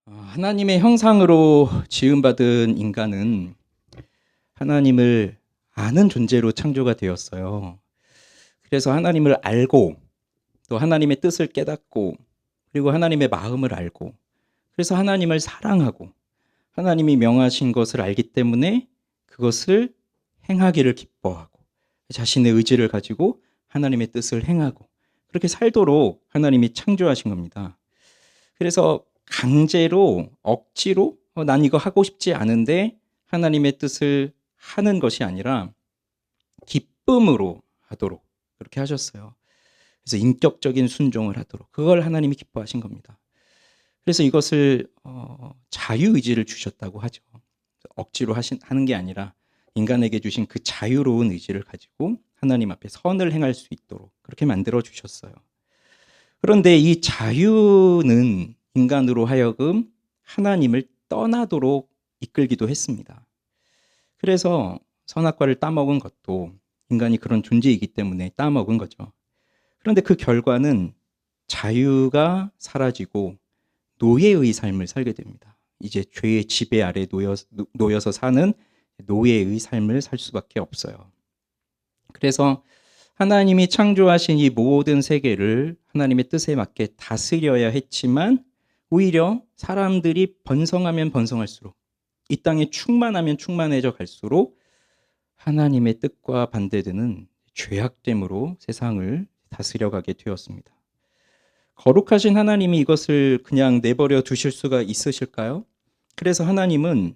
하나님의 형상으로 지음받은 인간은 하나님을 아는 존재로 창조가 되었어요. 그래서 하나님을 알고 또 하나님의 뜻을 깨닫고 그리고 하나님의 마음을 알고 그래서 하나님을 사랑하고 하나님이 명하신 것을 알기 때문에 그것을 행하기를 기뻐하고 자신의 의지를 가지고 하나님의 뜻을 행하고 그렇게 살도록 하나님이 창조하신 겁니다. 그래서 강제로 억지로 난 이거 하고 싶지 않은데 하나님의 뜻을 하는 것이 아니라 기쁨으로 하도록 그렇게 하셨어요. 그래서 인격적인 순종을 하도록 그걸 하나님이 기뻐하신 겁니다. 그래서 이것을 자유의지를 주셨다고 하죠. 억지로 하는 게 아니라 인간에게 주신 그 자유로운 의지를 가지고 하나님 앞에 선을 행할 수 있도록 그렇게 만들어 주셨어요. 그런데 이 자유는 인간으로 하여금 하나님을 떠나도록 이끌기도 했습니다. 그래서 선악과를 따먹은 것도 인간이 그런 존재이기 때문에 따먹은 거죠. 그런데 그 결과는 자유가 사라지고 노예의 삶을 살게 됩니다. 이제 죄의 지배 아래 놓여서 사는 노예의 삶을 살 수밖에 없어요. 그래서 하나님이 창조하신 이 모든 세계를 하나님의 뜻에 맞게 다스려야 했지만 오히려 사람들이 번성하면 번성할수록 이 땅에 충만하면 충만해져 갈수록 하나님의 뜻과 반대되는 죄악됨으로 세상을 다스려가게 되었습니다. 거룩하신 하나님이 이것을 그냥 내버려 두실 수가 있으실까요? 그래서 하나님은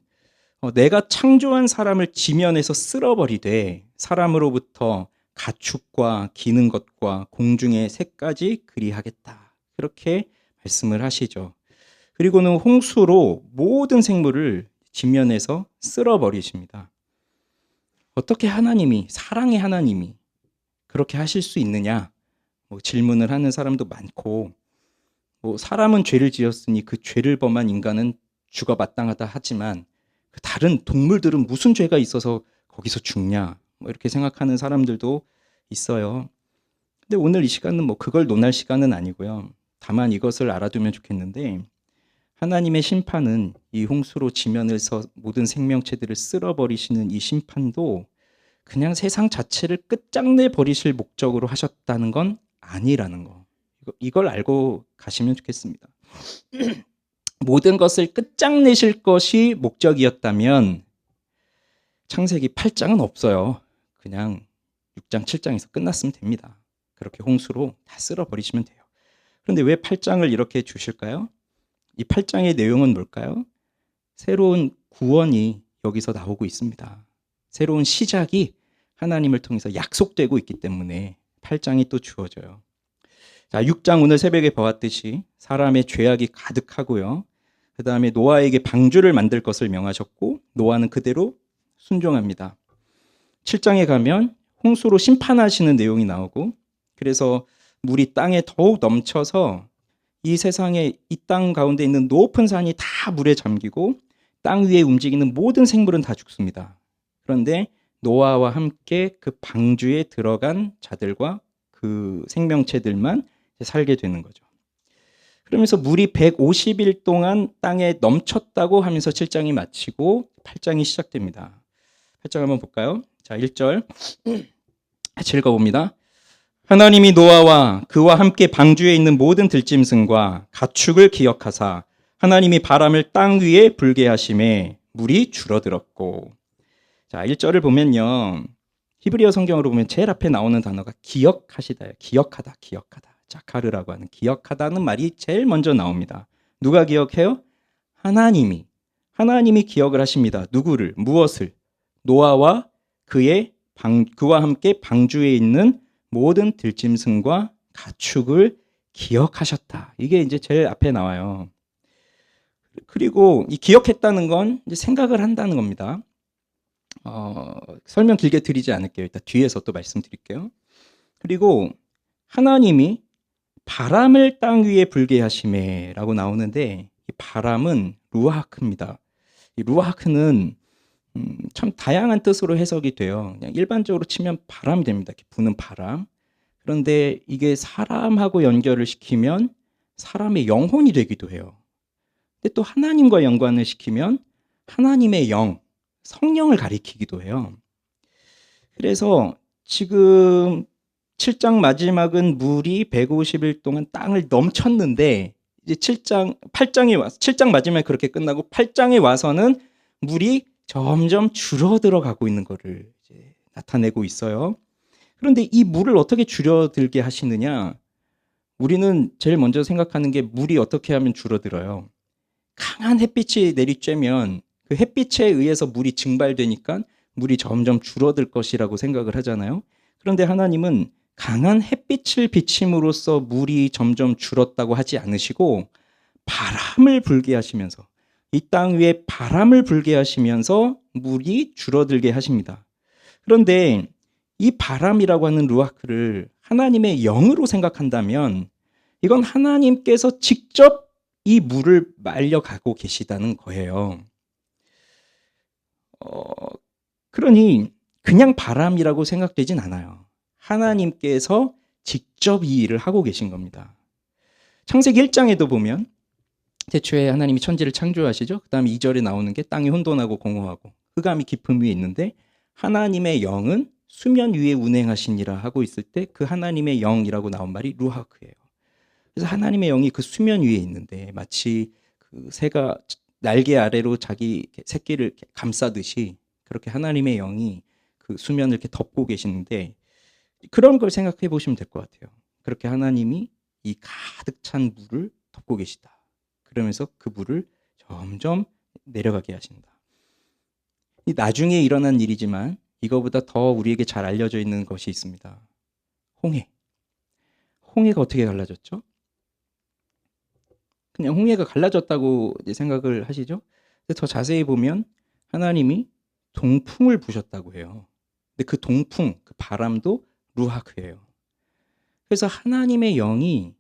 내가 창조한 사람을 지면에서 쓸어버리되 사람으로부터 가축과 기는 것과 공중의 새까지 그리하겠다. 그렇게 말씀을 하시죠. 그리고는 홍수로 모든 생물을 지면에서 쓸어버리십니다. 어떻게 하나님이, 사랑의 하나님이 그렇게 하실 수 있느냐? 질문을 하는 사람도 많고, 사람은 죄를 지었으니 그 죄를 범한 인간은 죽어 마땅하다 하지만 그 다른 동물들은 무슨 죄가 있어서 거기서 죽냐? 이렇게 생각하는 사람들도 있어요. 근데 오늘 이 시간은 그걸 논할 시간은 아니고요. 다만 이것을 알아두면 좋겠는데 하나님의 심판은 이 홍수로 지면에서 모든 생명체들을 쓸어버리시는 이 심판도 그냥 세상 자체를 끝장내 버리실 목적으로 하셨다는 건 아니라는 거. 이걸 알고 가시면 좋겠습니다. 모든 것을 끝장내실 것이 목적이었다면 창세기 8장은 없어요. 그냥 6장, 7장에서 끝났으면 됩니다. 그렇게 홍수로 다 쓸어버리시면 돼요. 그런데 왜 8장을 이렇게 주실까요? 이 8장의 내용은 뭘까요? 새로운 구원이 여기서 나오고 있습니다. 새로운 시작이 하나님을 통해서 약속되고 있기 때문에 8장이 또 주어져요. 자, 6장 오늘 새벽에 보았듯이 사람의 죄악이 가득하고요. 그 다음에 노아에게 방주를 만들 것을 명하셨고 노아는 그대로 순종합니다. 7장에 가면 홍수로 심판하시는 내용이 나오고 그래서 물이 땅에 더욱 넘쳐서 이 세상에 이 땅 가운데 있는 높은 산이 다 물에 잠기고 땅 위에 움직이는 모든 생물은 다 죽습니다. 그런데 노아와 함께 그 방주에 들어간 자들과 그 생명체들만 살게 되는 거죠. 그러면서 물이 150일 동안 땅에 넘쳤다고 하면서 7장이 마치고 8장이 시작됩니다. 8장 한번 볼까요? 자, 1절 같이 읽어봅니다. 하나님이 노아와 그와 함께 방주에 있는 모든 들짐승과 가축을 기억하사 하나님이 바람을 땅 위에 불게 하심에 물이 줄어들었고. 자, 1절을 보면요. 히브리어 성경으로 보면 제일 앞에 나오는 단어가 기억하시다예요. 기억하다, 기억하다. 자카르라고 하는 기억하다는 말이 제일 먼저 나옵니다. 누가 기억해요? 하나님이 기억을 하십니다. 누구를? 무엇을? 노아와 그와 함께 방주에 있는 모든 들짐승과 가축을 기억하셨다. 이게 이제 제일 앞에 나와요. 그리고 이 기억했다는 건 이제 생각을 한다는 겁니다. 설명 길게 드리지 않을게요. 일단 뒤에서 또 말씀드릴게요. 그리고 하나님이 바람을 땅 위에 불게 하심에 라고 나오는데 이 바람은 루아하크입니다. 이 루아하크는 참 다양한 뜻으로 해석이 돼요. 그냥 일반적으로 치면 바람이 됩니다. 이렇게 부는 바람. 그런데 이게 사람하고 연결을 시키면 사람의 영혼이 되기도 해요. 근데 또 하나님과 연관을 시키면 하나님의 영, 성령을 가리키기도 해요. 그래서 지금 7장 마지막은 물이 150일 동안 땅을 넘쳤는데 이제 7장 마지막에 그렇게 끝나고 8장에 와서는 물이 점점 줄어들어 가고 있는 것을 이제 나타내고 있어요. 그런데 이 물을 어떻게 줄어들게 하시느냐? 우리는 제일 먼저 생각하는 게 물이 어떻게 하면 줄어들어요? 강한 햇빛이 내리쬐면 그 햇빛에 의해서 물이 증발되니까 물이 점점 줄어들 것이라고 생각을 하잖아요. 그런데 하나님은 강한 햇빛을 비침으로써 물이 점점 줄었다고 하지 않으시고 바람을 불게 하시면서 이 땅 위에 바람을 불게 하시면서 물이 줄어들게 하십니다. 그런데 이 바람이라고 하는 루아크를 하나님의 영으로 생각한다면 이건 하나님께서 직접 이 물을 말려가고 계시다는 거예요. 그러니 그냥 바람이라고 생각되진 않아요. 하나님께서 직접 이 일을 하고 계신 겁니다. 창세기 1장에도 보면 태초에 하나님이 천지를 창조하시죠. 그 다음에 2절에 나오는 게 땅이 혼돈하고 공허하고 흑암이 깊음 위에 있는데 하나님의 영은 수면 위에 운행하시니라 하고 있을 때 그 하나님의 영이라고 나온 말이 루하크예요. 그래서 하나님의 영이 그 수면 위에 있는데 마치 그 새가 날개 아래로 자기 새끼를 감싸듯이 그렇게 하나님의 영이 그 수면을 이렇게 덮고 계시는데 그런 걸 생각해 보시면 될 것 같아요. 그렇게 하나님이 이 가득 찬 물을 덮고 계시다. 그러면서 그 물을 점점 내려가게 하신다. 이 나중에 일어난 일이지만 이거보다 더 우리에게 잘 알려져 있는 것이 있습니다. 홍해. 홍해가 어떻게 갈라졌죠? 그냥 홍해가 갈라졌다고 생각을 하시죠? 근데 더 자세히 보면 하나님이 동풍을 부셨다고 해요. 근데 그 동풍, 그 바람도 루하크예요. 그래서 하나님의 영이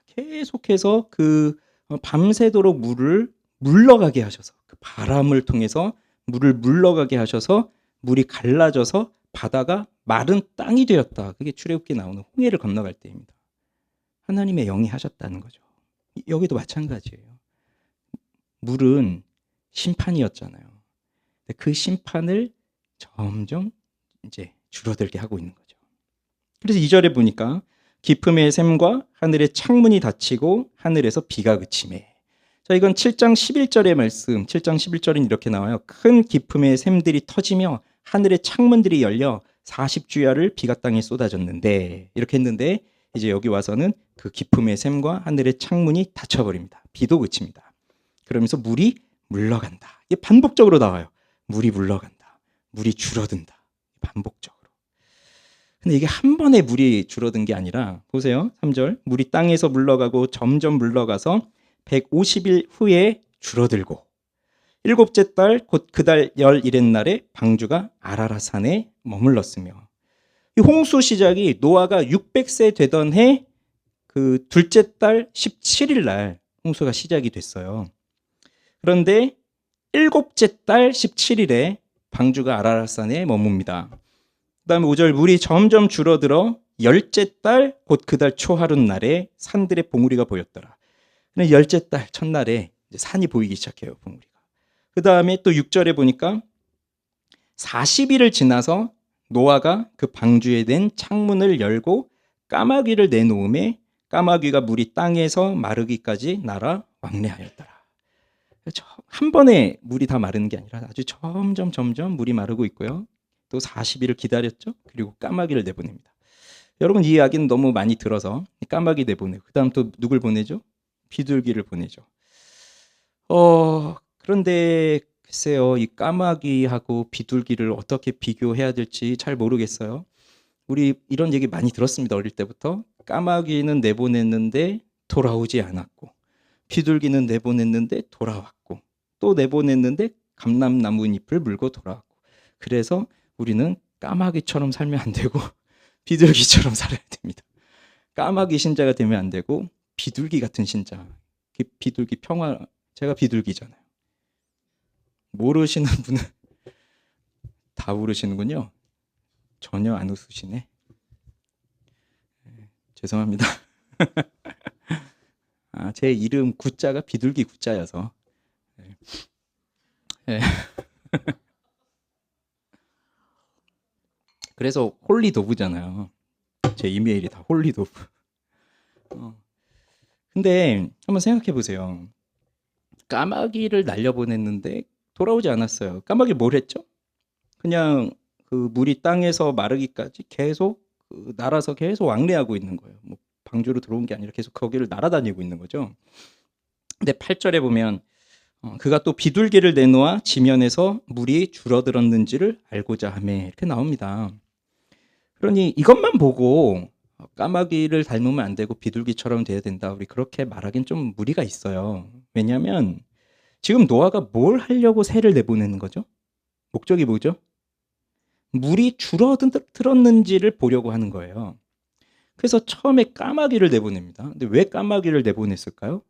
계속해서 그 밤새도록 물을 물러가게 하셔서 그 바람을 통해서 물을 물러가게 하셔서 물이 갈라져서 바다가 마른 땅이 되었다. 그게 출애굽기에 나오는 홍해를 건너갈 때입니다. 하나님의 영이 하셨다는 거죠. 여기도 마찬가지예요. 물은 심판이었잖아요. 그 심판을 점점 이제 줄어들게 하고 있는 거죠. 그래서 2절에 보니까 기품의 샘과 하늘의 창문이 닫히고 하늘에서 비가 그치매. 자, 이건 7장 11절의 말씀. 7장 11절은 이렇게 나와요. 큰 기품의 샘들이 터지며 하늘의 창문들이 열려 40주야를 비가 땅에 쏟아졌는데 이렇게 했는데 이제 여기 와서는 그 기품의 샘과 하늘의 창문이 닫혀버립니다. 비도 그칩니다. 그러면서 물이 물러간다. 이게 반복적으로 나와요. 물이 물러간다. 물이 줄어든다. 반복적으로. 근데 이게 한 번에 물이 줄어든 게 아니라 보세요. 3절. 물이 땅에서 물러가고 점점 물러가서 150일 후에 줄어들고 일곱째 달 곧 그 달 열일의 날에 방주가 아라랏산에 머물렀으며 이 홍수 시작이 노아가 600세 되던 해 그 둘째 달 17일 날 홍수가 시작이 됐어요. 그런데 일곱째 달 17일에 방주가 아라랏산에 머뭅니다. 그 다음에 5절 물이 점점 줄어들어 열째 달 곧 그 달 초하룻날에 산들의 봉우리가 보였더라. 근데 열째 달 첫날에 이제 산이 보이기 시작해요. 봉우리가. 그 다음에 또 6절에 보니까 40일을 지나서 노아가 그 방주에 된 창문을 열고 까마귀를 내놓음에 까마귀가 물이 땅에서 마르기까지 날아 왕래하였더라. 한 번에 물이 다 마르는 게 아니라 아주 점점 물이 마르고 있고요. 또 40일을 기다렸죠. 그리고 까마귀를 내보냅니다. 여러분 이 이야기는 너무 많이 들어서 까마귀 내보내고 그 다음 또 누굴 보내죠? 비둘기를 보내죠. 그런데 글쎄요, 이 까마귀하고 비둘기를 어떻게 비교해야 될지 잘 모르겠어요. 우리 이런 얘기 많이 들었습니다. 어릴 때부터. 까마귀는 내보냈는데 돌아오지 않았고 비둘기는 내보냈는데 돌아왔고 또 내보냈는데 감람나무 잎을 물고 돌아왔고 그래서 우리는 까마귀처럼 살면 안 되고 비둘기처럼 살아야 됩니다. 까마귀 신자가 되면 안 되고 비둘기 같은 신자. 비둘기 평화. 제가 비둘기잖아요. 모르시는 분은 다 모르시는군요. 전혀 안 웃으시네. 죄송합니다. 제 이름 구자가 비둘기 구자여서. 네. 네. 그래서 홀리도브잖아요. 제 이메일이 다 홀리도브. 근데 한번 생각해 보세요. 까마귀를 날려보냈는데 돌아오지 않았어요. 까마귀 뭘 했죠? 그냥 그 물이 땅에서 마르기까지 계속 날아서 계속 왕래하고 있는 거예요. 뭐 방주로 들어온 게 아니라 계속 거기를 날아다니고 있는 거죠. 근데 8절에 보면 그가 또 비둘기를 내놓아 지면에서 물이 줄어들었는지를 알고자 하며 이렇게 나옵니다. 그러니 이것만 보고 까마귀를 닮으면 안 되고 비둘기처럼 돼야 된다. 우리 그렇게 말하기는 좀 무리가 있어요. 왜냐하면 지금 노아가 뭘 하려고 새를 내보내는 거죠? 목적이 뭐죠? 물이 줄어들었는지를 보려고 하는 거예요. 그래서 처음에 까마귀를 내보냅니다. 근데 왜 까마귀를 내보냈을까요?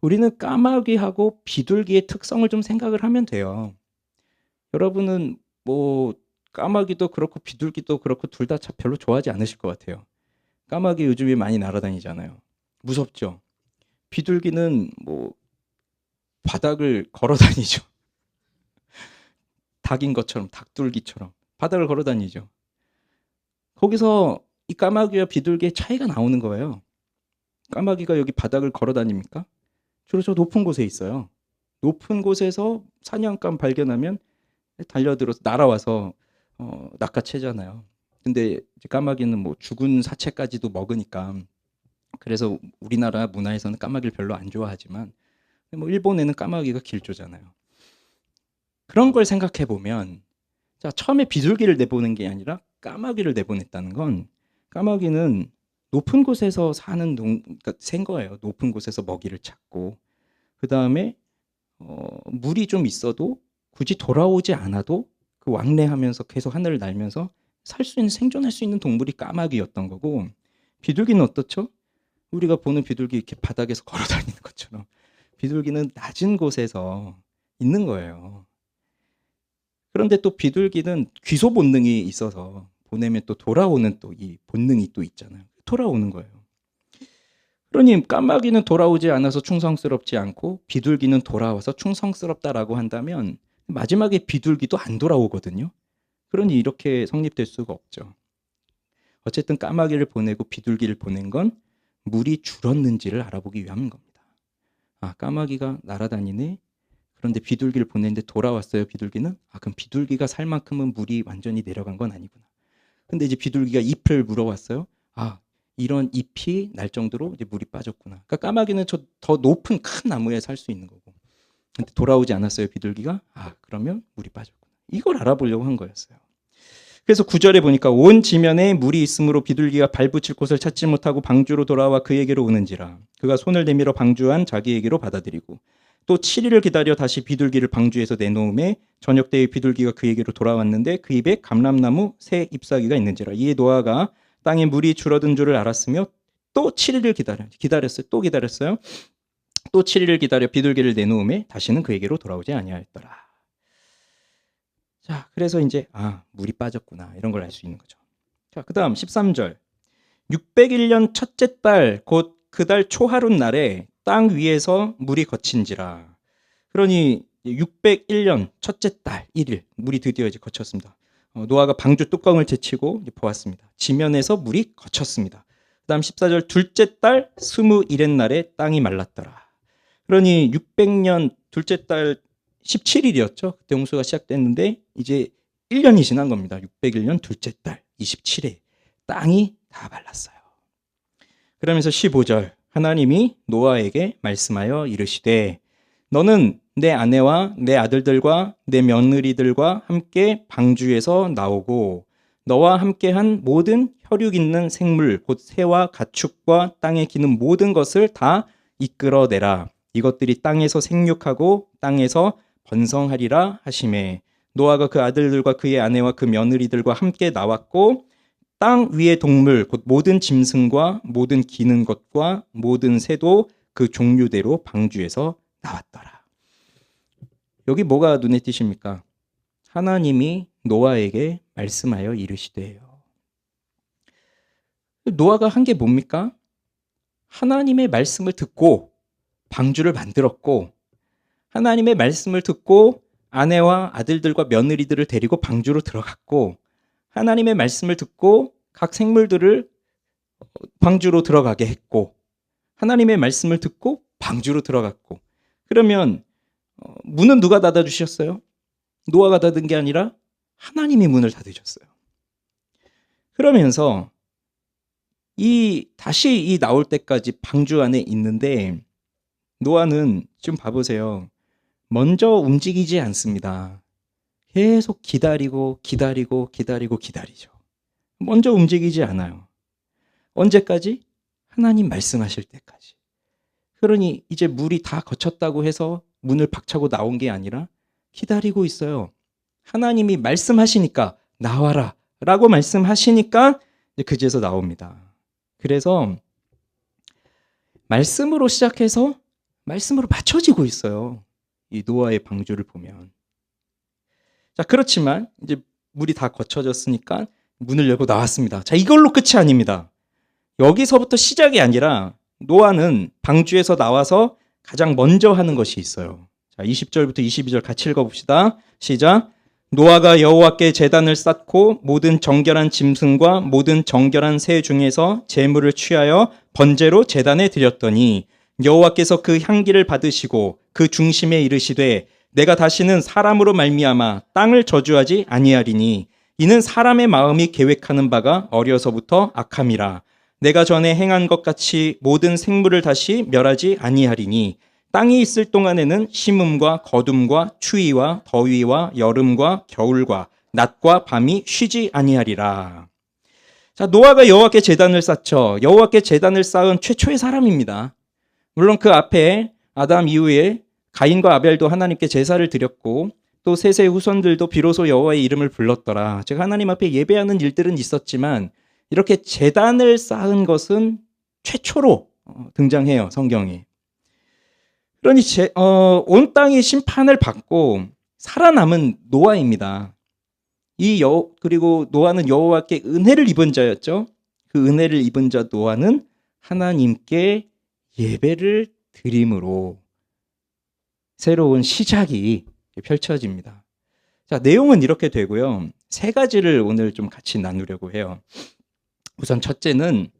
우리는 까마귀하고 비둘기의 특성을 좀 생각을 하면 돼요. 여러분은 뭐 까마귀도 그렇고 비둘기도 그렇고 둘 다 별로 좋아하지 않으실 것 같아요. 까마귀 요즘에 많이 날아다니잖아요. 무섭죠? 비둘기는 뭐 바닥을 걸어 다니죠. 닭인 것처럼, 닭둘기처럼 바닥을 걸어 다니죠. 거기서 이 까마귀와 비둘기의 차이가 나오는 거예요. 까마귀가 여기 바닥을 걸어 다닙니까? 주로 저 높은 곳에 있어요. 높은 곳에서 사냥감 발견하면 달려들어서 날아와서 낚아채잖아요. 근데 까마귀는 뭐 죽은 사체까지도 먹으니까, 그래서 우리나라 문화에서는 까마귀를 별로 안 좋아하지만 뭐 일본에는 까마귀가 길조잖아요. 그런 걸 생각해 보면, 자, 처음에 비둘기를 내보낸 게 아니라 까마귀를 내보냈다는 건, 까마귀는 높은 곳에서 사는 그러니까 센 거예요. 높은 곳에서 먹이를 찾고, 그 다음에 물이 좀 있어도 굳이 돌아오지 않아도 그 왕래하면서 계속 하늘을 날면서 살 수 있는, 생존할 수 있는 동물이 까마귀였던 거고, 비둘기는 어떻죠? 우리가 보는 비둘기 이렇게 바닥에서 걸어 다니는 것처럼 비둘기는 낮은 곳에서 있는 거예요. 그런데 또 비둘기는 귀소 본능이 있어서 보내면 또 돌아오는 또 이 본능이 또 있잖아요. 돌아오는 거예요. 그러니 까마귀는 돌아오지 않아서 충성스럽지 않고 비둘기는 돌아와서 충성스럽다라고 한다면 마지막에 비둘기도 안 돌아오거든요. 그러니 이렇게 성립될 수가 없죠. 어쨌든 까마귀를 보내고 비둘기를 보낸 건 물이 줄었는지를 알아보기 위함인 겁니다. 아, 까마귀가 날아다니네. 그런데 비둘기를 보냈는데 돌아왔어요, 비둘기는? 아, 그럼 비둘기가 살 만큼은 물이 완전히 내려간 건 아니구나. 근데 이제 비둘기가 잎을 물어왔어요. 아, 이런 잎이 날 정도로 이제 물이 빠졌구나. 그러니까 까마귀는 저 더 높은 큰 나무에 살 수 있는 거고. 근데 돌아오지 않았어요, 비둘기가? 아, 그러면 물이 빠졌구나. 이걸 알아보려고 한 거였어요. 그래서 9절에 보니까 온 지면에 물이 있으므로 비둘기가 발붙일 곳을 찾지 못하고 방주로 돌아와 그에게로 오는지라. 그가 손을 내밀어 방주한 자기에게로 받아들이고 또 7일을 기다려 다시 비둘기를 방주에서 내놓음에 저녁 때에 비둘기가 그에게로 돌아왔는데 그 입에 감람나무 새 잎사귀가 있는지라. 이에 노아가 땅에 물이 줄어든 줄을 알았으며 또 7일을 기다렸어요. 또 기다렸어요. 또 7일을 기다려 비둘기를 내놓음에 다시는 그에게로 돌아오지 아니하였더라. 자, 그래서 이제 물이 빠졌구나 이런 걸 알 수 있는 거죠. 자, 그다음 13절. 601년 첫째 달 곧 그 달 초하룻 날에 땅 위에서 물이 거친지라. 그러니 601년 첫째 달 1일 물이 드디어 이제 거쳤습니다. 노아가 방주 뚜껑을 제치고 보았습니다. 지면에서 물이 거쳤습니다. 그다음 14절 둘째 달 21의 날에 땅이 말랐더라. 그러니 600년 둘째 달 17일이었죠. 그때 홍수가 시작됐는데 이제 1년이 지난 겁니다. 601년 둘째 달 27일 땅이 다 말랐어요. 그러면서 15절 하나님이 노아에게 말씀하여 이르시되 너는 내 아내와 내 아들들과 내 며느리들과 함께 방주에서 나오고 너와 함께한 모든 혈육 있는 생물 곧 새와 가축과 땅에 기는 모든 것을 다 이끌어내라. 이것들이 땅에서 생육하고 땅에서 번성하리라 하시매 노아가 그 아들들과 그의 아내와 그 며느리들과 함께 나왔고 땅 위의 동물 곧 모든 짐승과 모든 기는 것과 모든 새도 그 종류대로 방주에서 나왔더라. 여기 뭐가 눈에 띄십니까? 하나님이 노아에게 말씀하여 이르시되요. 노아가 한 게 뭡니까? 하나님의 말씀을 듣고 방주를 만들었고, 하나님의 말씀을 듣고 아내와 아들들과 며느리들을 데리고 방주로 들어갔고, 하나님의 말씀을 듣고 각 생물들을 방주로 들어가게 했고, 하나님의 말씀을 듣고 방주로 들어갔고. 그러면 문은 누가 닫아주셨어요? 노아가 닫은 게 아니라 하나님이 문을 닫으셨어요. 그러면서 다시 이 나올 때까지 방주 안에 있는데, 노아는 좀 봐보세요. 먼저 움직이지 않습니다. 계속 기다리고 기다리죠. 먼저 움직이지 않아요. 언제까지? 하나님 말씀하실 때까지. 그러니 이제 물이 다 거쳤다고 해서 문을 박차고 나온 게 아니라 기다리고 있어요. 하나님이 말씀하시니까 나와라 라고 말씀하시니까 그제서 나옵니다. 그래서 말씀으로 시작해서 말씀으로 맞춰지고 있어요. 이 노아의 방주를 보면. 자, 그렇지만 이제 물이 다 거쳐졌으니까 문을 열고 나왔습니다. 자, 이걸로 끝이 아닙니다. 여기서부터 시작이 아니라 노아는 방주에서 나와서 가장 먼저 하는 것이 있어요. 자, 20절부터 22절 같이 읽어봅시다. 시작. 노아가 여호와께 제단을 쌓고 모든 정결한 짐승과 모든 정결한 새 중에서 제물을 취하여 번제로 제단에 드렸더니 여호와께서 그 향기를 받으시고 그 중심에 이르시되 내가 다시는 사람으로 말미암아 땅을 저주하지 아니하리니 이는 사람의 마음이 계획하는 바가 어려서부터 악함이라. 내가 전에 행한 것 같이 모든 생물을 다시 멸하지 아니하리니 땅이 있을 동안에는 심음과 거둠과 추위와 더위와 여름과 겨울과 낮과 밤이 쉬지 아니하리라. 자, 노아가 여호와께 제단을 쌓죠. 여호와께 제단을 쌓은 최초의 사람입니다. 물론 그 앞에 아담 이후에 가인과 아벨도 하나님께 제사를 드렸고 또 셋의 후손들도 비로소 여호와의 이름을 불렀더라. 제가 하나님 앞에 예배하는 일들은 있었지만 이렇게 제단을 쌓은 것은 최초로 등장해요, 성경에. 그러니 온 땅이 심판을 받고 살아남은 노아입니다. 그리고 노아는 여호와께 은혜를 입은 자였죠. 그 은혜를 입은 자 노아는 하나님께 예배를 드림으로 새로운 시작이 펼쳐집니다. 자, 내용은 이렇게 되고요. 세 가지를 오늘 좀 같이 나누려고 해요. 우선 첫째는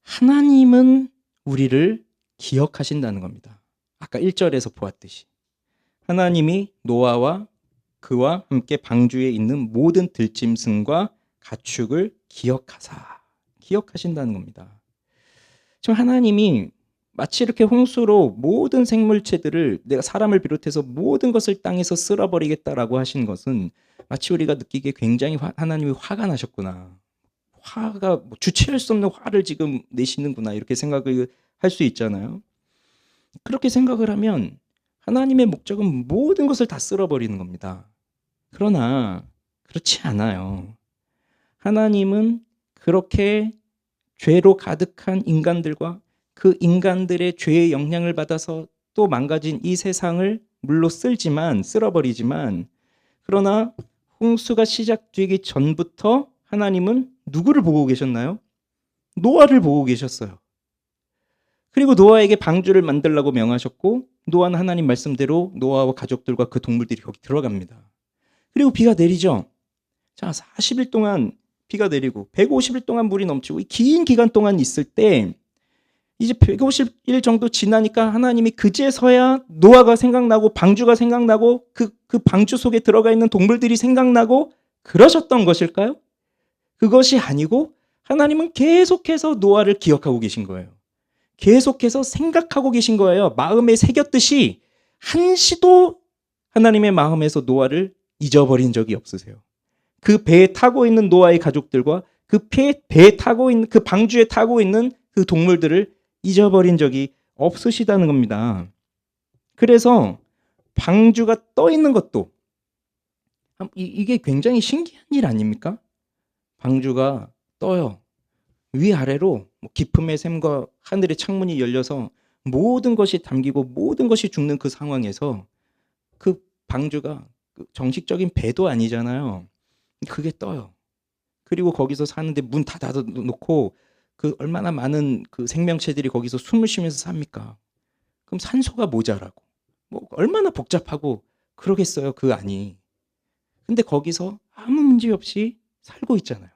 하나님은 우리를 기억하신다는 겁니다. 아까 1절에서 보았듯이 하나님이 노아와 그와 함께 방주에 있는 모든 들짐승과 가축을 기억하신다는 겁니다. 지금 하나님이 마치 이렇게 홍수로 모든 생물체들을 내가 사람을 비롯해서 모든 것을 땅에서 쓸어버리겠다라고 하신 것은 마치 우리가 느끼기에 굉장히 하나님이 화가 나셨구나. 화가 주체할 수 없는 화를 지금 내시는구나 이렇게 생각을 할 수 있잖아요. 그렇게 생각을 하면 하나님의 목적은 모든 것을 다 쓸어버리는 겁니다. 그러나 그렇지 않아요. 하나님은 그렇게 죄로 가득한 인간들과 그 인간들의 죄의 영향을 받아서 또 망가진 이 세상을 물로 쓸어버리지만 그러나 홍수가 시작되기 전부터 하나님은 누구를 보고 계셨나요? 노아를 보고 계셨어요. 그리고 노아에게 방주를 만들라고 명하셨고 노아는 하나님 말씀대로 노아와 가족들과 그 동물들이 거기 들어갑니다. 그리고 비가 내리죠. 자, 40일 동안 비가 내리고 150일 동안 물이 넘치고 이 긴 기간 동안 있을 때 이제 150일 정도 지나니까 하나님이 그제서야 노아가 생각나고 방주가 생각나고 그 방주 속에 들어가 있는 동물들이 생각나고 그러셨던 것일까요? 그것이 아니고 하나님은 계속해서 노아를 기억하고 계신 거예요. 계속해서 생각하고 계신 거예요. 마음에 새겼듯이 한시도 하나님의 마음에서 노아를 잊어버린 적이 없으세요. 그 배에 타고 있는 노아의 가족들과 그 배에 타고 있는 그 방주에 타고 있는 그 동물들을 잊어버린 적이 없으시다는 겁니다. 그래서 방주가 떠 있는 것도 이게 굉장히 신기한 일 아닙니까? 방주가 떠요. 위아래로 깊음의 샘과 하늘의 창문이 열려서 모든 것이 담기고 모든 것이 죽는 그 상황에서 그 방주가 정식적인 배도 아니잖아요. 그게 떠요. 그리고 거기서 사는데 문 다 닫아놓고 그 얼마나 많은 그 생명체들이 거기서 숨을 쉬면서 삽니까? 그럼 산소가 모자라고 뭐 얼마나 복잡하고 그러겠어요, 그 안이. 근데 거기서 아무 문제 없이 살고 있잖아요.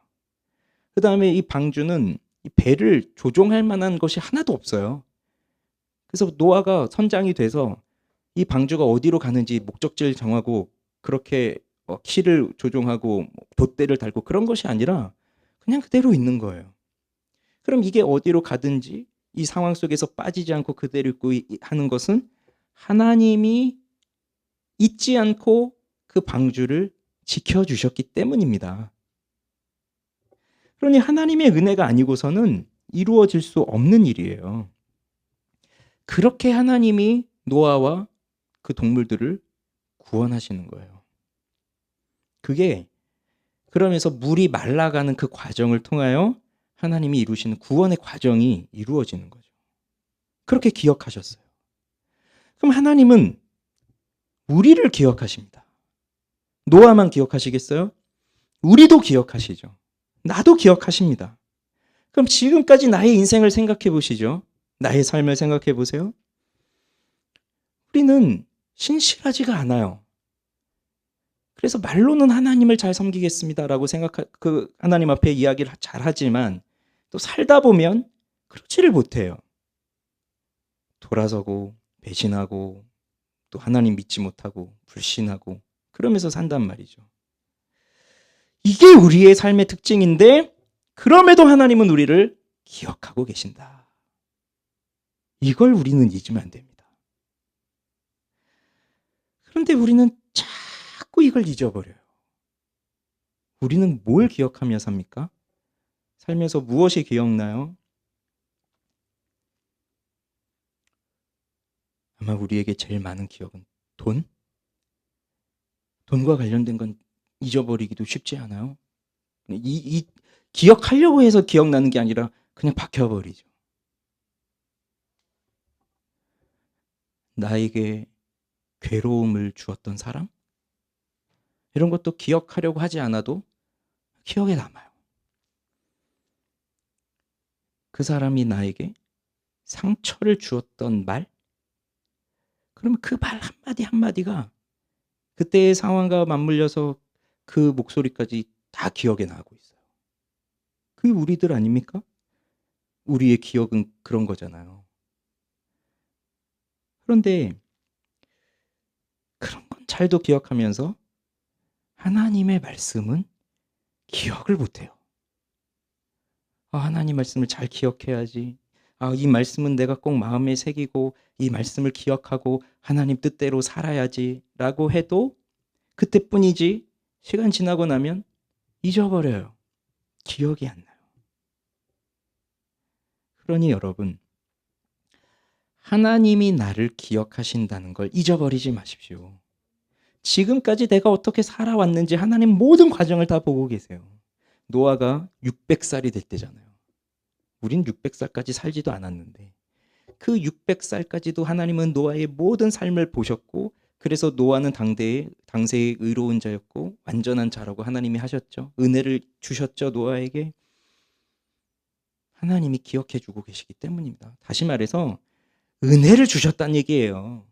그 다음에 이 방주는 이 배를 조종할 만한 것이 하나도 없어요. 그래서 노아가 선장이 돼서 이 방주가 어디로 가는지 목적지를 정하고 그렇게 키를 조종하고 돛대를 달고 그런 것이 아니라 그냥 그대로 있는 거예요. 그럼 이게 어디로 가든지 이 상황 속에서 빠지지 않고 그대로 있고 하는 것은 하나님이 잊지 않고 그 방주를 지켜주셨기 때문입니다. 그러니 하나님의 은혜가 아니고서는 이루어질 수 없는 일이에요. 그렇게 하나님이 노아와 그 동물들을 구원하시는 거예요. 그게 그러면서 물이 말라가는 그 과정을 통하여 하나님이 이루시는 구원의 과정이 이루어지는 거죠. 그렇게 기억하셨어요. 그럼 하나님은 우리를 기억하십니다. 노아만 기억하시겠어요? 우리도 기억하시죠. 나도 기억하십니다. 그럼 지금까지 나의 인생을 생각해 보시죠. 나의 삶을 생각해 보세요. 우리는 신실하지가 않아요. 그래서 말로는 하나님을 잘 섬기겠습니다라고 그 하나님 앞에 이야기를 잘 하지만 또 살다 보면 그렇지를 못해요. 돌아서고 배신하고 또 하나님 믿지 못하고 불신하고 그러면서 산단 말이죠. 이게 우리의 삶의 특징인데 그럼에도 하나님은 우리를 기억하고 계신다. 이걸 우리는 잊으면 안 됩니다. 그런데 우리는 자꾸 이걸 잊어버려요. 우리는 뭘 기억하며 삽니까? 살면서 무엇이 기억나요? 아마 우리에게 제일 많은 기억은 돈? 돈과 관련된 건 잊어버리기도 쉽지 않아요? 기억하려고 해서 기억나는 게 아니라 그냥 박혀버리죠. 나에게 괴로움을 주었던 사람? 이런 것도 기억하려고 하지 않아도 기억에 남아요. 그 사람이 나에게 상처를 주었던 말? 그러면 그 말 한마디 한마디가 그때의 상황과 맞물려서 그 목소리까지 다 기억에 나고 있어요. 그게 우리들 아닙니까? 우리의 기억은 그런 거잖아요. 그런데 그런 건 잘도 기억하면서 하나님의 말씀은 기억을 못해요. 하나님 말씀을 잘 기억해야지. 이 말씀은 내가 꼭 마음에 새기고 이 말씀을 기억하고 하나님 뜻대로 살아야지 라고 해도 그때뿐이지 시간 지나고 나면 잊어버려요. 기억이 안 나요. 그러니 여러분, 하나님이 나를 기억하신다는 걸 잊어버리지 마십시오. 지금까지 내가 어떻게 살아왔는지 하나님 모든 과정을 다 보고 계세요. 노아가 600살이 될 때잖아요. 우린 600살까지 살지도 않았는데 그 600살까지도 하나님은 노아의 모든 삶을 보셨고 그래서 노아는 당세의 의로운 자였고 완전한 자라고 하나님이 하셨죠. 은혜를 주셨죠, 노아에게. 하나님이 기억해 주고 계시기 때문입니다. 다시 말해서 은혜를 주셨다는 얘기예요.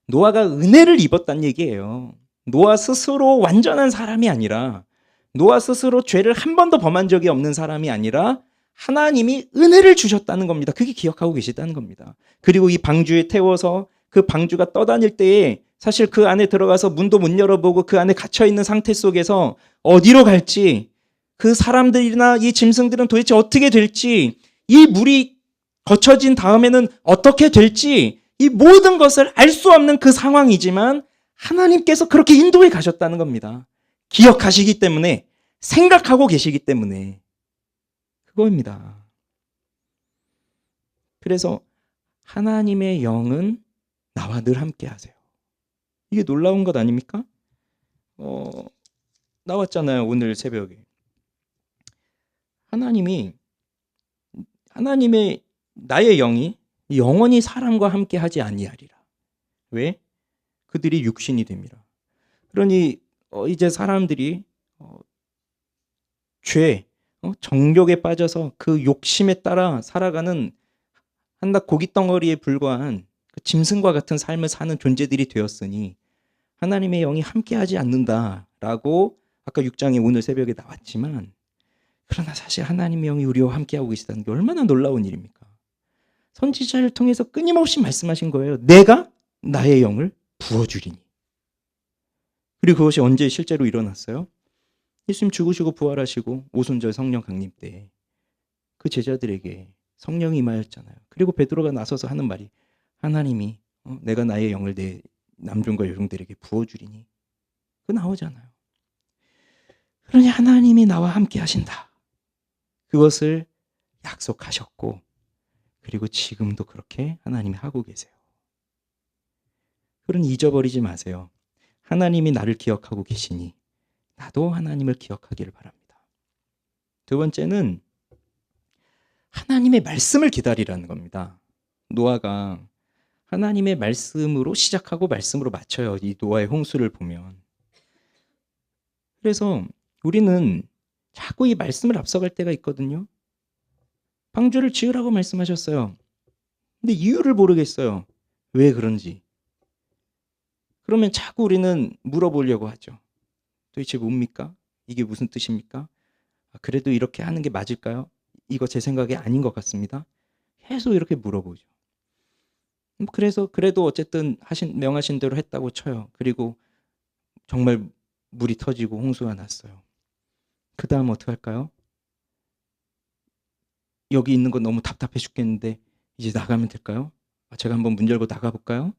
노아가 은혜를 입었다는 얘기예요. 노아 스스로 완전한 사람이 아니라 노아 스스로 죄를 한 번도 범한 적이 없는 사람이 아니라 하나님이 은혜를 주셨다는 겁니다. 그게 기억하고 계시다는 겁니다. 그리고 이 방주에 태워서 그 방주가 떠다닐 때에 사실 그 안에 들어가서 문도 못 열어보고 그 안에 갇혀있는 상태 속에서 어디로 갈지 그 사람들이나 이 짐승들은 도대체 어떻게 될지 이 물이 거쳐진 다음에는 어떻게 될지 이 모든 것을 알 수 없는 그 상황이지만 하나님께서 그렇게 인도해 가셨다는 겁니다. 기억하시기 때문에 생각하고 계시기 때문에 그거입니다. 그래서 하나님의 영은 나와 늘 함께 하세요. 이게 놀라운 것 아닙니까? 나왔잖아요, 오늘 새벽에. 하나님의 나의 영이 영원히 사람과 함께 하지 아니하리라. 왜? 그들이 육신이 됩니다. 그러니 이제 사람들이 죄, 정욕에 빠져서 그 욕심에 따라 살아가는 한낱 고깃덩어리에 불과한 그 짐승과 같은 삶을 사는 존재들이 되었으니 하나님의 영이 함께하지 않는다라고 아까 6장에 오늘 새벽에 나왔지만, 그러나 사실 하나님의 영이 우리와 함께하고 계시다는 게 얼마나 놀라운 일입니까? 선지자를 통해서 끊임없이 말씀하신 거예요. 내가 나의 영을 부어주리니. 그리고 그것이 언제 실제로 일어났어요? 예수님 죽으시고 부활하시고 오순절 성령 강림 때 그 제자들에게 성령이 임하였잖아요. 그리고 베드로가 나서서 하는 말이 하나님이 내가 나의 영을 내 남종과 여종들에게 부어주리니. 그 나오잖아요. 그러니 하나님이 나와 함께 하신다. 그것을 약속하셨고, 그리고 지금도 그렇게 하나님이 하고 계세요. 그러니 잊어버리지 마세요. 하나님이 나를 기억하고 계시니 나도 하나님을 기억하기를 바랍니다. 두 번째는 하나님의 말씀을 기다리라는 겁니다. 노아가 하나님의 말씀으로 시작하고 말씀으로 마쳐요. 이 노아의 홍수를 보면. 그래서 우리는 자꾸 이 말씀을 앞서갈 때가 있거든요. 방주를 지으라고 말씀하셨어요. 근데 이유를 모르겠어요. 왜 그런지. 그러면 자꾸 우리는 물어보려고 하죠. 도대체 뭡니까? 이게 무슨 뜻입니까? 그래도 이렇게 하는 게 맞을까요? 이거 제 생각이 아닌 것 같습니다. 계속 이렇게 물어보죠. 그래서 그래도 어쨌든 명하신 대로 했다고 쳐요. 그리고 정말 물이 터지고 홍수가 났어요. 그 다음 어떻게 할까요? 여기 있는 거 너무 답답해 죽겠는데 이제 나가면 될까요? 제가 한번 문 열고 나가볼까요?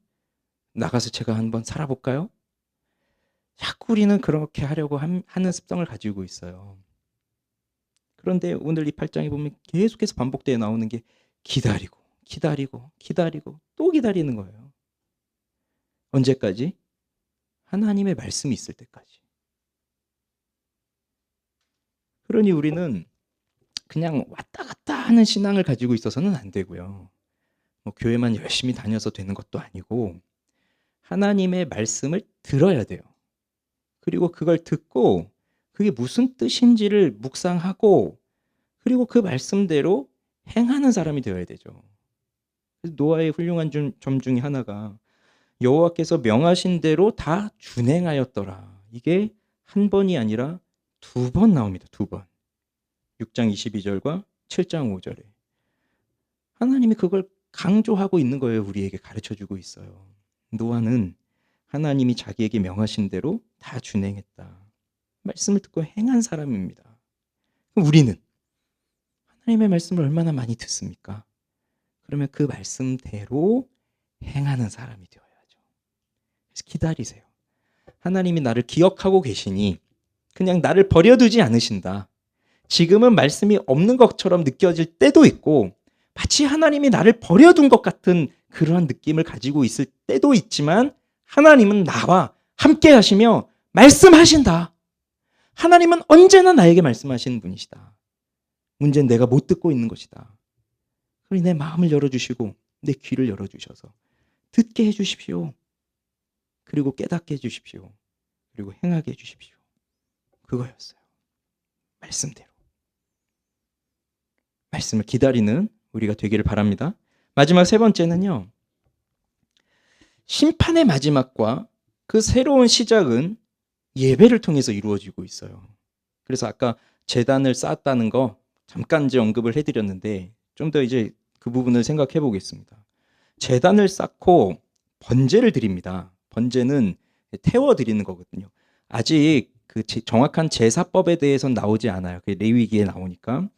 나가서 제가 한번 살아볼까요? 자꾸 우리는 그렇게 하려고 하는 습성을 가지고 있어요. 그런데 오늘 이 8장에 보면 계속해서 반복되어 나오는 게 기다리고 또 기다리는 거예요. 언제까지? 하나님의 말씀이 있을 때까지. 그러니 우리는 그냥 왔다 갔다 하는 신앙을 가지고 있어서는 안 되고요. 교회만 열심히 다녀서 되는 것도 아니고 하나님의 말씀을 들어야 돼요. 그리고 그걸 듣고 그게 무슨 뜻인지를 묵상하고 그리고 그 말씀대로 행하는 사람이 되어야 되죠. 노아의 훌륭한 점 중에 하나가 여호와께서 명하신 대로 다 준행하였더라. 이게 한 번이 아니라 2번 나옵니다. 2번. 6장 22절과 7장 5절에. 하나님이 그걸 강조하고 있는 거예요. 우리에게 가르쳐주고 있어요. 노아는 하나님이 자기에게 명하신 대로 다 준행했다. 말씀을 듣고 행한 사람입니다. 그럼 우리는 하나님의 말씀을 얼마나 많이 듣습니까? 그러면 그 말씀대로 행하는 사람이 되어야죠. 그래서 기다리세요. 하나님이 나를 기억하고 계시니 그냥 나를 버려두지 않으신다. 지금은 말씀이 없는 것처럼 느껴질 때도 있고 마치 하나님이 나를 버려둔 것 같은 그러한 느낌을 가지고 있을 때도 있지만 하나님은 나와 함께 하시며 말씀하신다. 하나님은 언제나 나에게 말씀하시는 분이시다. 문제는 내가 못 듣고 있는 것이다. 그러니 내 마음을 열어주시고 내 귀를 열어주셔서 듣게 해주십시오. 그리고 깨닫게 해주십시오. 그리고 행하게 해주십시오. 그거였어요. 말씀대로. 말씀을 기다리는 우리가 되기를 바랍니다. 마지막 세 번째는요. 심판의 마지막과 그 새로운 시작은 예배를 통해서 이루어지고 있어요. 그래서 아까 제단을 쌓았다는 거 잠깐 이제 언급을 해드렸는데 좀 더 이제 그 부분을 생각해 보겠습니다. 제단을 쌓고 번제를 드립니다. 번제는 태워 드리는 거거든요. 아직 그 정확한 제사법에 대해서는 나오지 않아요. 그 레위기에 나오니까.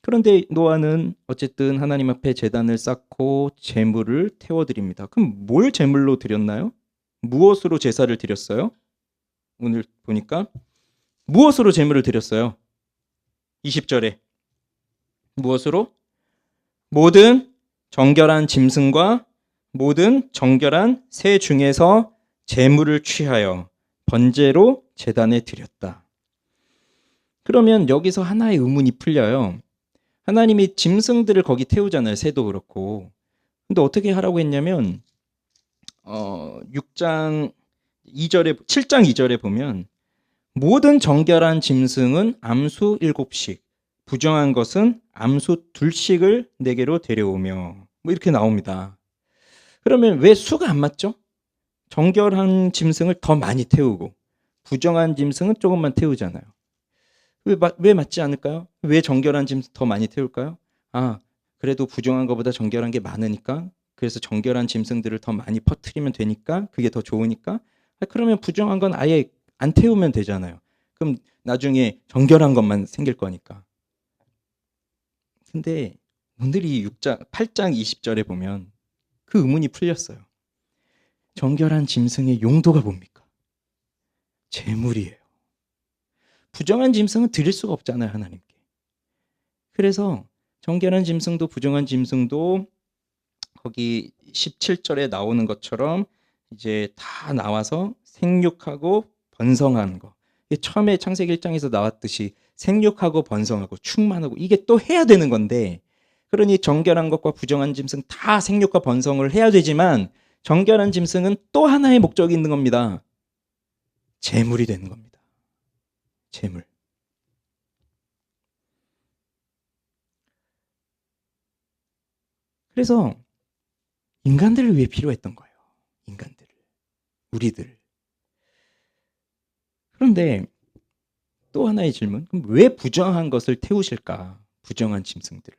그런데 노아는 어쨌든 하나님 앞에 제단을 쌓고 제물을 태워 드립니다. 그럼 뭘 제물로 드렸나요? 무엇으로 제사를 드렸어요? 오늘 보니까 무엇으로 제물을 드렸어요? 20절에 무엇으로? 모든 정결한 짐승과 모든 정결한 새 중에서 제물을 취하여 번제로 제단에 드렸다. 그러면 여기서 하나의 의문이 풀려요. 하나님이 짐승들을 거기 태우잖아요. 새도 그렇고. 근데 어떻게 하라고 했냐면 7장 2절에 보면 모든 정결한 짐승은 암수 7씩 부정한 것은 암소 둘씩을 내게로 데려오며 뭐 이렇게 나옵니다. 그러면 왜 수가 안 맞죠? 정결한 짐승을 더 많이 태우고 부정한 짐승은 조금만 태우잖아요. 왜 맞지 않을까요? 왜 정결한 짐승 더 많이 태울까요? 아, 그래도 부정한 것보다 정결한 게 많으니까, 그래서 정결한 짐승들을 더 많이 퍼뜨리면 되니까, 그게 더 좋으니까, 그러면 부정한 건 아예 안 태우면 되잖아요. 그럼 나중에 정결한 것만 생길 거니까. 근데 오늘 이 8장 20절에 보면 그 의문이 풀렸어요. 정결한 짐승의 용도가 뭡니까? 제물이에요. 부정한 짐승은 드릴 수가 없잖아요, 하나님께. 그래서 정결한 짐승도 부정한 짐승도 거기 17절에 나오는 것처럼 이제 다 나와서 생육하고 번성하는 거. 처음에 창세기 1장에서 나왔듯이 생육하고 번성하고 충만하고 이게 또 해야 되는 건데, 그러니 정결한 것과 부정한 짐승 다 생육과 번성을 해야 되지만 정결한 짐승은 또 하나의 목적이 있는 겁니다. 제물이 되는 겁니다. 제물. 그래서 인간들을 위해 필요했던 거예요. 인간들을. 우리들. 그런데 또 하나의 질문. 그럼 왜 부정한 것을 태우실까? 부정한 짐승들을.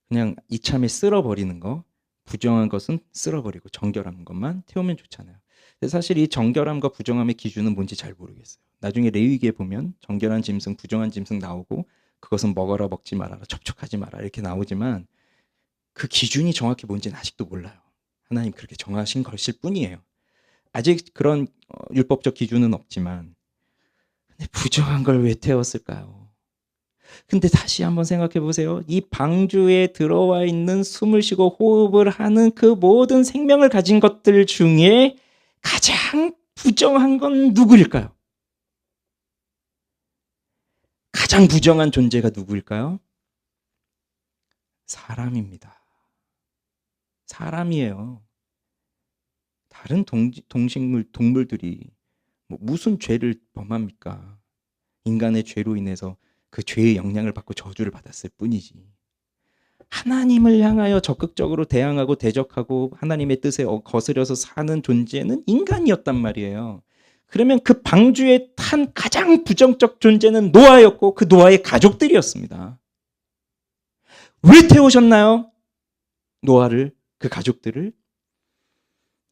그냥 이참에 쓸어버리는 거. 부정한 것은 쓸어버리고 정결한 것만 태우면 좋잖아요. 근데 사실 이 정결함과 부정함의 기준은 뭔지 잘 모르겠어요. 나중에 레위기에 보면 정결한 짐승, 부정한 짐승 나오고 그것은 먹어라 먹지 말아라 접촉하지 마라 이렇게 나오지만 그 기준이 정확히 뭔지는 아직도 몰라요. 하나님 그렇게 정하신 것일 뿐이에요. 아직 그런 율법적 기준은 없지만 근데 부정한 걸 왜 태웠을까요? 근데 다시 한번 생각해 보세요. 이 방주에 들어와 있는 숨을 쉬고 호흡을 하는 그 모든 생명을 가진 것들 중에 가장 부정한 건 누구일까요? 가장 부정한 존재가 누구일까요? 사람입니다. 사람이에요. 다른 동식물, 동물들이 무슨 죄를 범합니까? 인간의 죄로 인해서 그 죄의 영향을 받고 저주를 받았을 뿐이지. 하나님을 향하여 적극적으로 대항하고 대적하고 하나님의 뜻에 거스려서 사는 존재는 인간이었단 말이에요. 그러면 그 방주에 탄 가장 부정적 존재는 노아였고 그 노아의 가족들이었습니다. 왜 태우셨나요? 노아를, 그 가족들을?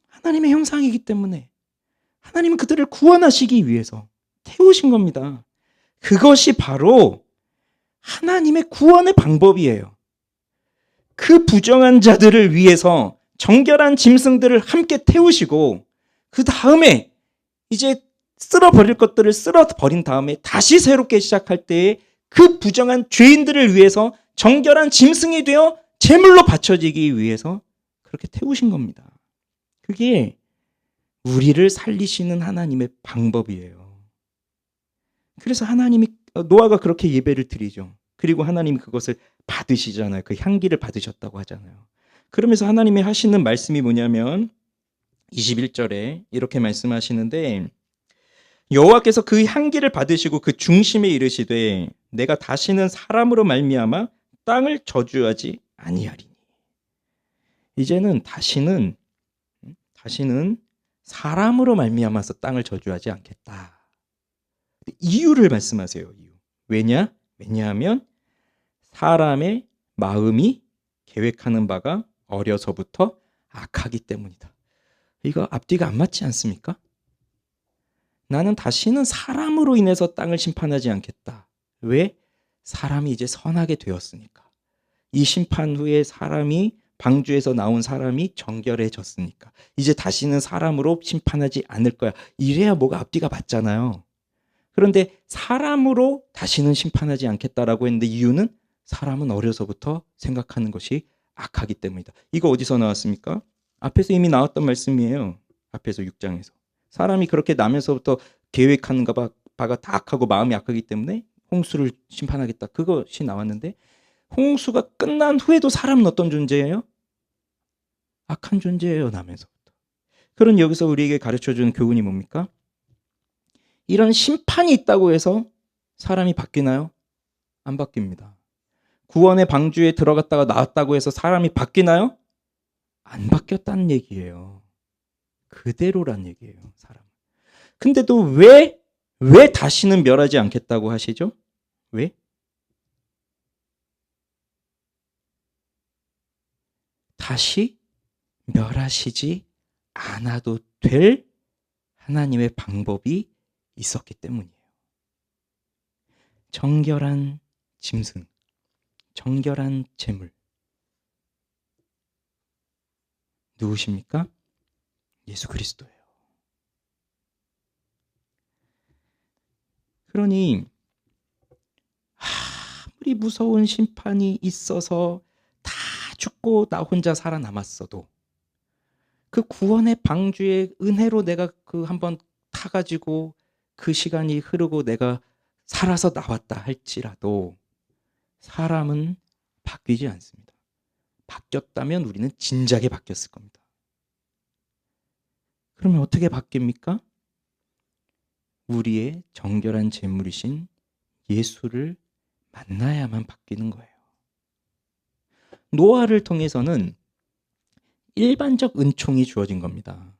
하나님의 형상이기 때문에 하나님은 그들을 구원하시기 위해서 태우신 겁니다. 그것이 바로 하나님의 구원의 방법이에요. 그 부정한 자들을 위해서 정결한 짐승들을 함께 태우시고 그 다음에 이제 쓸어버릴 것들을 쓸어버린 다음에 다시 새롭게 시작할 때에 그 부정한 죄인들을 위해서 정결한 짐승이 되어 제물로 바쳐지기 위해서 그렇게 태우신 겁니다. 그게 우리를 살리시는 하나님의 방법이에요. 그래서 하나님이 노아가 그렇게 예배를 드리죠. 그리고 하나님이 그것을 받으시잖아요. 그 향기를 받으셨다고 하잖아요. 그러면서 하나님이 하시는 말씀이 뭐냐면 21절에 이렇게 말씀하시는데 여호와께서 그 향기를 받으시고 그 중심에 이르시되 내가 다시는 사람으로 말미암아 땅을 저주하지 아니하리니. 이제는 다시는 사람으로 말미암아서 땅을 저주하지 않겠다. 이유를 말씀하세요. 이유. 왜냐하면 사람의 마음이 계획하는 바가 어려서부터 악하기 때문이다. 이거 앞뒤가 안 맞지 않습니까? 나는 다시는 사람으로 인해서 땅을 심판하지 않겠다. 왜? 사람이 이제 선하게 되었으니까. 이 심판 후에 방주에서 나온 사람이 정결해졌으니까. 이제 다시는 사람으로 심판하지 않을 거야. 이래야 뭐가 앞뒤가 맞잖아요. 그런데 사람으로 다시는 심판하지 않겠다라고 했는데 이유는 사람은 어려서부터 생각하는 것이 악하기 때문이다. 이거 어디서 나왔습니까? 앞에서 이미 나왔던 말씀이에요. 앞에서 6장에서. 사람이 그렇게 나면서부터 계획하는 바가 다 악하고 마음이 악하기 때문에 홍수를 심판하겠다. 그것이 나왔는데 홍수가 끝난 후에도 사람은 어떤 존재예요? 악한 존재예요. 나면서부터. 그런 여기서 우리에게 가르쳐주는 교훈이 뭡니까? 이런 심판이 있다고 해서 사람이 바뀌나요? 안 바뀝니다. 구원의 방주에 들어갔다가 나왔다고 해서 사람이 바뀌나요? 안 바뀌었다는 얘기예요. 그대로란 얘기예요, 사람. 근데도 왜 다시는 멸하지 않겠다고 하시죠? 왜? 다시 멸하시지 않아도 될 하나님의 방법이 있었기 때문이에요. 정결한 짐승, 정결한 제물. 누구십니까? 예수 그리스도예요. 그러니 아무리 무서운 심판이 있어서 다 죽고 나 혼자 살아남았어도 그 구원의 방주의 은혜로 내가 그 한번 타가지고 그 시간이 흐르고 내가 살아서 나왔다 할지라도 사람은 바뀌지 않습니다. 바뀌었다면 우리는 진작에 바뀌었을 겁니다. 그러면 어떻게 바뀝니까? 우리의 정결한 제물이신 예수를 만나야만 바뀌는 거예요. 노아를 통해서는 일반적 은총이 주어진 겁니다.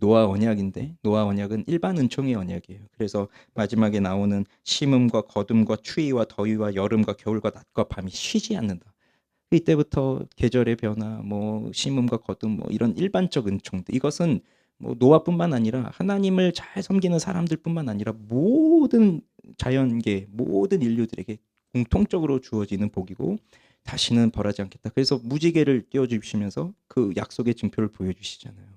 노아 언약인데 노아 언약은 일반 은총의 언약이에요. 그래서 마지막에 나오는 심음과 거둠과 추위와 더위와 여름과 겨울과 낮과 밤이 쉬지 않는다. 이때부터 계절의 변화, 뭐 심음과 거둠, 뭐 이런 일반적 은총들, 이것은 뭐 노아뿐만 아니라 하나님을 잘 섬기는 사람들뿐만 아니라 모든 자연계, 모든 인류들에게 공통적으로 주어지는 복이고 다시는 벌하지 않겠다. 그래서 무지개를 띄워주시면서 그 약속의 증표를 보여주시잖아요.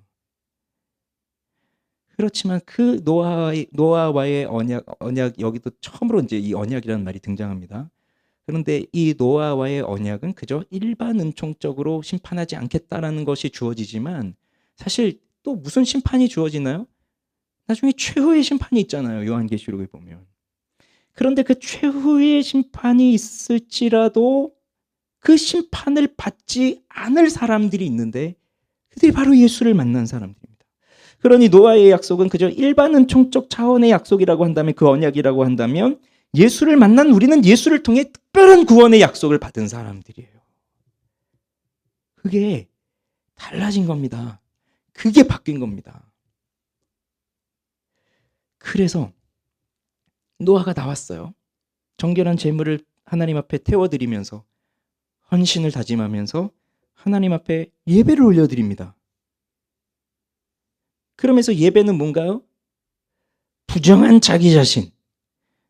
그렇지만 그 노아와의 언약 여기도 처음으로 이제 이 언약이라는 말이 등장합니다. 그런데 이 노아와의 언약은 그저 일반 은총적으로 심판하지 않겠다라는 것이 주어지지만 사실 또 무슨 심판이 주어지나요? 나중에 최후의 심판이 있잖아요. 요한계시록에 보면. 그런데 그 최후의 심판이 있을지라도 그 심판을 받지 않을 사람들이 있는데 그들이 바로 예수를 만난 사람들입니다. 그러니 노아의 약속은 그저 일반 은총적 차원의 약속이라고 한다면, 그 언약이라고 한다면, 예수를 만난 우리는 예수를 통해 특별한 구원의 약속을 받은 사람들이에요. 그게 달라진 겁니다. 그게 바뀐 겁니다. 그래서 노아가 나왔어요. 정결한 제물을 하나님 앞에 태워드리면서 헌신을 다짐하면서 하나님 앞에 예배를 올려드립니다. 그러면서 예배는 뭔가요? 부정한 자기 자신.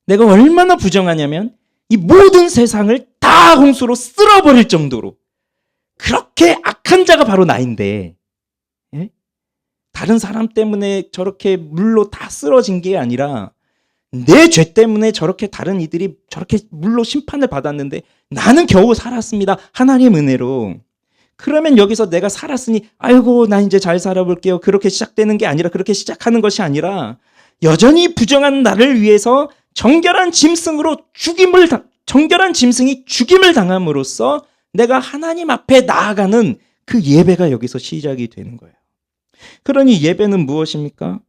내가 얼마나 부정하냐면 이 모든 세상을 다 홍수로 쓸어버릴 정도로 그렇게 악한 자가 바로 나인데, 예? 다른 사람 때문에 저렇게 물로 다 쓰러진 게 아니라 내 죄 때문에 저렇게 다른 이들이 저렇게 물로 심판을 받았는데 나는 겨우 살았습니다. 하나님 은혜로. 그러면 여기서 내가 살았으니 아이고 나 이제 잘 살아볼게요. 그렇게 시작되는 게 아니라, 그렇게 시작하는 것이 아니라 여전히 부정한 나를 위해서 정결한 짐승이 죽임을 당함으로써 내가 하나님 앞에 나아가는 그 예배가 여기서 시작이 되는 거예요. 그러니 예배는 무엇입니까?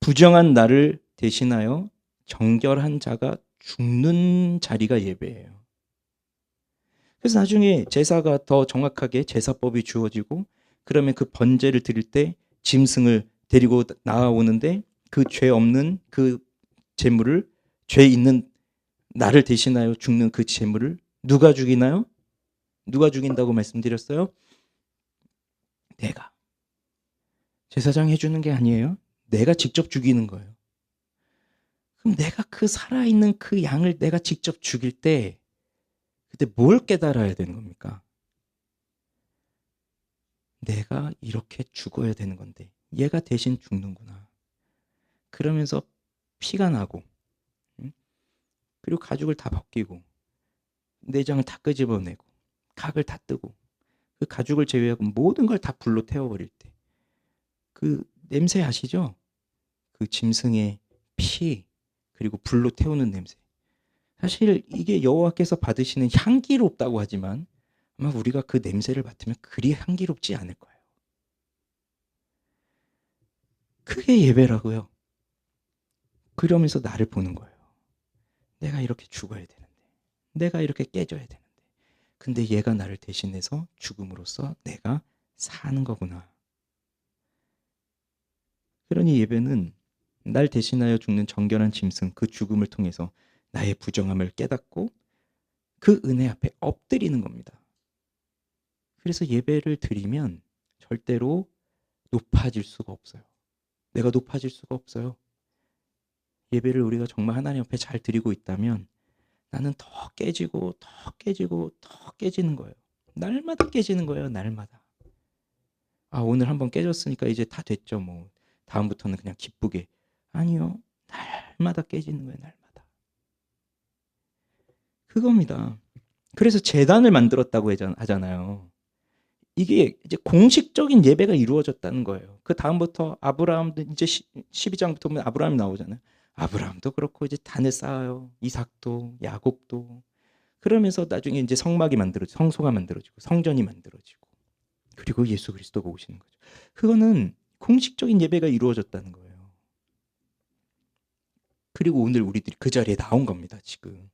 부정한 나를 대신하여 정결한 자가 죽는 자리가 예배예요. 그래서 나중에 제사가 더 정확하게 제사법이 주어지고, 그러면 그 번제를 드릴 때 짐승을 데리고 나아오는데 그 죄 없는 그 제물을, 죄 있는 나를 대신하여 죽는 그 제물을 누가 죽이나요? 누가 죽인다고 말씀드렸어요? 내가. 제사장이 해주는 게 아니에요. 내가 직접 죽이는 거예요. 그럼 내가 그 살아있는 그 양을 내가 직접 죽일 때 그때 뭘 깨달아야 되는 겁니까? 내가 이렇게 죽어야 되는 건데 얘가 대신 죽는구나. 그러면서 피가 나고, 그리고 가죽을 다 벗기고 내장을 다 끄집어내고 각을 다 뜨고 그 가죽을 제외하고 모든 걸 다 불로 태워버릴 때 그 냄새 아시죠? 그 짐승의 피, 그리고 불로 태우는 냄새. 사실 이게 여호와께서 받으시는 향기롭다고 하지만 아마 우리가 그 냄새를 맡으면 그리 향기롭지 않을 거예요. 그게 예배라고요. 그러면서 나를 보는 거예요. 내가 이렇게 죽어야 되는데, 내가 이렇게 깨져야 되는데, 근데 얘가 나를 대신해서 죽음으로써 내가 사는 거구나. 그러니 예배는 날 대신하여 죽는 정결한 짐승, 그 죽음을 통해서 나의 부정함을 깨닫고 그 은혜 앞에 엎드리는 겁니다. 그래서 예배를 드리면 절대로 높아질 수가 없어요. 내가 높아질 수가 없어요. 예배를 우리가 정말 하나님 앞에 잘 드리고 있다면 나는 더 깨지고 더 깨지고 더 깨지는 거예요. 날마다 깨지는 거예요. 날마다. 아, 오늘 한번 깨졌으니까 이제 다 됐죠. 뭐 다음부터는 그냥 기쁘게. 아니요. 날마다 깨지는 거예요. 날마다. 그겁니다. 그래서 제단을 만들었다고 하잖아요. 이게 이제 공식적인 예배가 이루어졌다는 거예요. 그 다음부터 아브라함도 이제 12장부터 보면 아브라함이 나오잖아요. 아브라함도 그렇고 이제 단을 쌓아요. 이삭도 야곱도. 그러면서 나중에 이제 성막이 만들어지고 성소가 만들어지고 성전이 만들어지고 그리고 예수 그리스도가 오시는 거죠. 그거는 공식적인 예배가 이루어졌다는 거예요. 그리고 오늘 우리들이 그 자리에 나온 겁니다. 지금.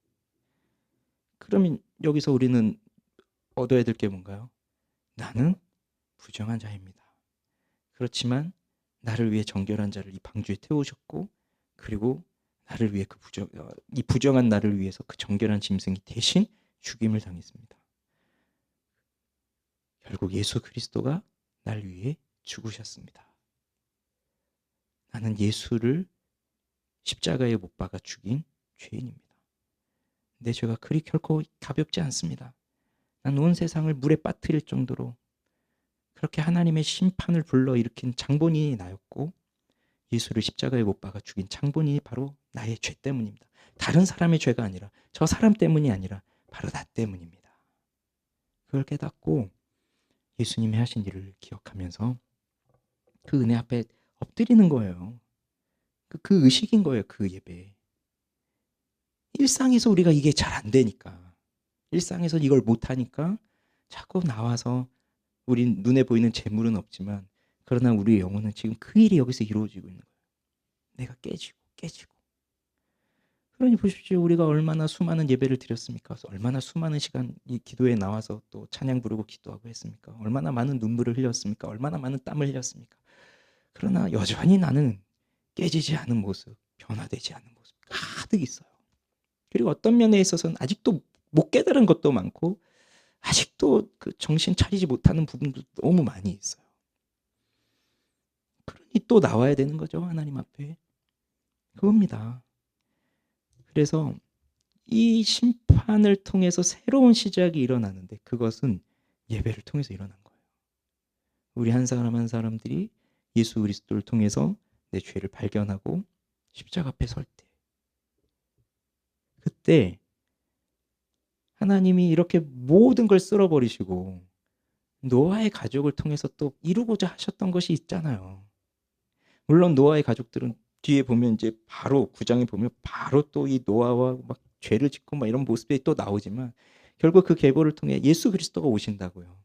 그러면 여기서 우리는 얻어야 될 게 뭔가요? 나는 부정한 자입니다. 그렇지만 나를 위해 정결한 자를 이 방주에 태우셨고 그리고 나를 위해 이 부정한 나를 위해서 그 정결한 짐승이 대신 죽임을 당했습니다. 결국 예수 그리스도가 날 위해 죽으셨습니다. 나는 예수를 십자가에 못 박아 죽인 죄인입니다. 내 죄가 그리 결코 가볍지 않습니다. 난 온 세상을 물에 빠뜨릴 정도로 그렇게 하나님의 심판을 불러일으킨 장본인이 나였고 예수를 십자가에 못 박아 죽인 장본인이 바로 나의 죄 때문입니다. 다른 사람의 죄가 아니라 저 사람 때문이 아니라 바로 나 때문입니다. 그걸 깨닫고 예수님이 하신 일을 기억하면서 그 은혜 앞에 엎드리는 거예요. 그 의식인 거예요. 그 예배. 일상에서 우리가 이게 잘 안 되니까 일상에서 이걸 못하니까 자꾸 나와서 우리 눈에 보이는 재물은 없지만 그러나 우리의 영혼은 지금 그 일이 여기서 이루어지고 있는 거예요. 내가 깨지고. 그러니 보십시오. 우리가 얼마나 수많은 예배를 드렸습니까? 얼마나 수많은 시간 이 기도에 나와서 또 찬양 부르고 기도하고 했습니까? 얼마나 많은 눈물을 흘렸습니까? 얼마나 많은 땀을 흘렸습니까? 그러나 여전히 나는 깨지지 않은 모습, 변화되지 않은 모습 가득 있어요. 그리고 어떤 면에 있어서는 아직도 못 깨달은 것도 많고 아직도 그 정신 차리지 못하는 부분도 너무 많이 있어요. 그러니 또 나와야 되는 거죠. 하나님 앞에. 그겁니다. 그래서 이 심판을 통해서 새로운 시작이 일어나는데 그것은 예배를 통해서 일어난 거예요. 우리 한 사람 한 사람들이 예수 그리스도를 통해서 내 죄를 발견하고 십자가 앞에 설 때 그때 하나님이 이렇게 모든 걸 쓸어버리시고 노아의 가족을 통해서 또 이루고자 하셨던 것이 있잖아요. 물론 노아의 가족들은 뒤에 보면 이제 바로 9장에 보면 바로 또 이 노아와 막 죄를 짓고 막 이런 모습이 또 나오지만 결국 그 계보를 통해 예수 그리스도가 오신다고요.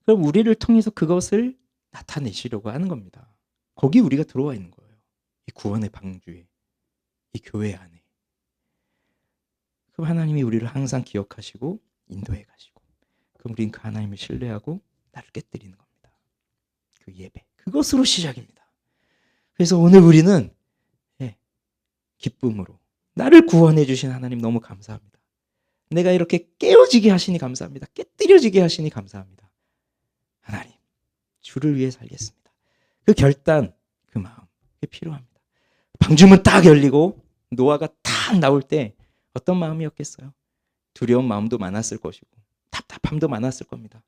그럼 우리를 통해서 그것을 나타내시려고 하는 겁니다. 거기 우리가 들어와 있는 거예요. 이 구원의 방주에, 이 교회 안에. 그럼 하나님이 우리를 항상 기억하시고 인도해 가시고 그럼 우리는 그 하나님을 신뢰하고 나를 깨뜨리는 겁니다. 그 예배. 그것으로 시작입니다. 그래서 오늘 우리는 기쁨으로 나를 구원해 주신 하나님 너무 감사합니다. 내가 이렇게 깨어지게 하시니 감사합니다. 깨뜨려지게 하시니 감사합니다. 하나님, 주를 위해 살겠습니다. 그 결단, 그 마음, 그게 필요합니다. 방주문 딱 열리고 노아가 딱 나올 때 어떤 마음이었겠어요? 두려운 마음도 많았을 것이고 답답함도 많았을 겁니다.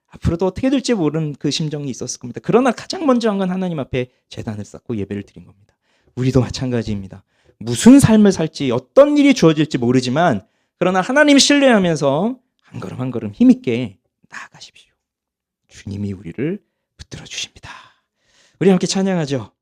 앞으로도 어떻게 될지 모르는 그 심정이 있었을 겁니다. 그러나 가장 먼저 한 건 하나님 앞에 제단을 쌓고 예배를 드린 겁니다. 우리도 마찬가지입니다. 무슨 삶을 살지 어떤 일이 주어질지 모르지만 그러나 하나님 신뢰하면서 한 걸음 한 걸음 힘있게 나아가십시오. 주님이 우리를 붙들어 주십니다. 우리 함께 찬양하죠.